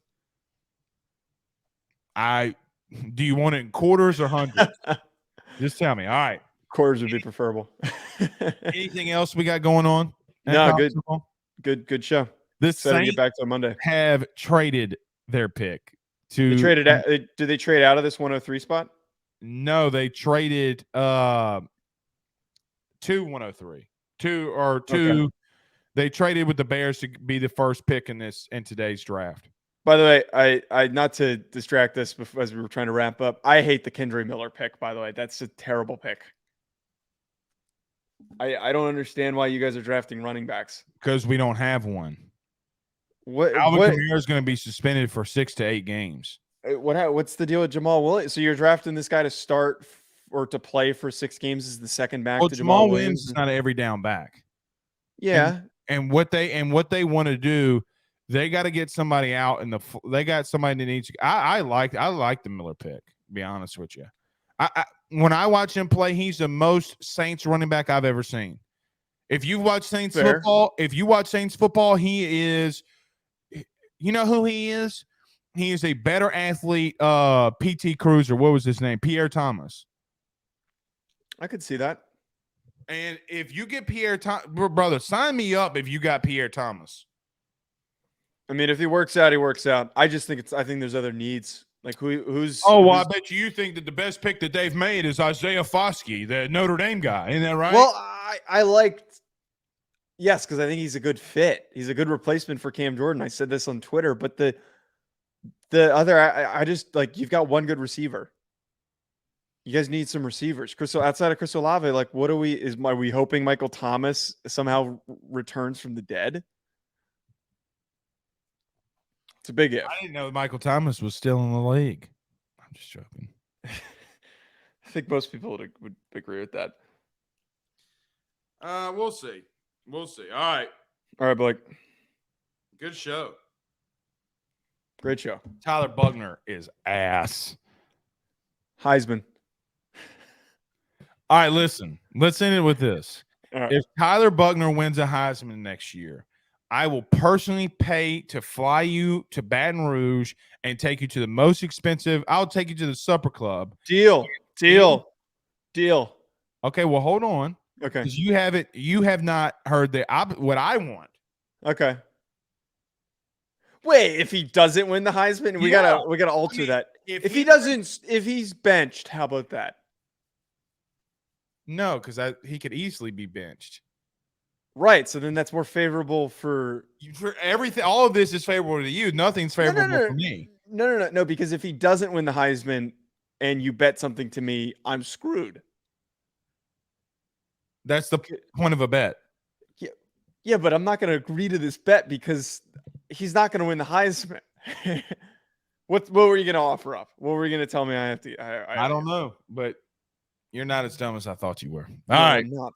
Do you want it in quarters or hundreds? Just tell me. All right. Quarters would be preferable. Anything else we got going on? No, good. Good show. The Excited to Saints get back to Monday. have traded their pick to. They traded. Did they trade out of this 103 spot? No, they traded to 103. Two. Okay. They traded with the Bears to be the first pick in today's draft. By the way, I not to distract us as we were trying to wrap up. I hate the Kendre Miller pick. By the way, that's a terrible pick. I don't understand why you guys are drafting running backs because we don't have one. Alvin Kamara is going to be suspended for 6 to 8 games. What's the deal with Jamal Williams? So you're drafting this guy to start or to play for 6 games as the second back to Jamal Williams is not an every down back. Yeah, and what they want to do, they got to get somebody out they got somebody that needs. I like the Miller pick. To be honest with you, when I watch him play, he's the most Saints running back I've ever seen. If you watch Saints football, he is. You know who he is? He is a better athlete. PT Cruiser. What was his name? Pierre Thomas. I could see that. And if you get Pierre Thomas, brother, sign me up if you got Pierre Thomas. I mean, if he works out, he works out. I think there's other needs. Like who's? Oh, well, I bet you think that the best pick that they've made is Isaiah Foskey, the Notre Dame guy. Isn't that right? Well, I liked. Yes, because I think he's a good fit. He's a good replacement for Cam Jordan. I said this on Twitter, but the other, I just like you've got one good receiver. You guys need some receivers. Outside of Chris Olave, like are we hoping Michael Thomas somehow returns from the dead? It's a big if. I didn't know Michael Thomas was still in the league. I'm just joking. I think most people would agree with that. We'll see. We'll see. All right, Blake. Good show. Great show. Tyler Buchner is ass. Heisman. All right, listen. Let's end it with this. Right. If Tyler Buchner wins a Heisman next year, I will personally pay to fly you to Baton Rouge and take you to the most expensive. I'll take you to the Supper Club. Deal. Okay, well, hold on. Okay. Because you have not heard what I want. Okay. Wait, if he doesn't win the Heisman, we gotta alter that. If he's benched, how about that? No, because he could easily be benched. Right. So then that's more favorable for everything. All of this is favorable to you. Nothing's favorable for me. No, because if he doesn't win the Heisman and you bet something to me, I'm screwed. That's the point of a bet. Yeah, but I'm not going to agree to this bet because he's not going to win the Heisman. What were you going to offer up? What were you going to tell me I have to? I don't know, but you're not as dumb as I thought you were. All right. I'm not.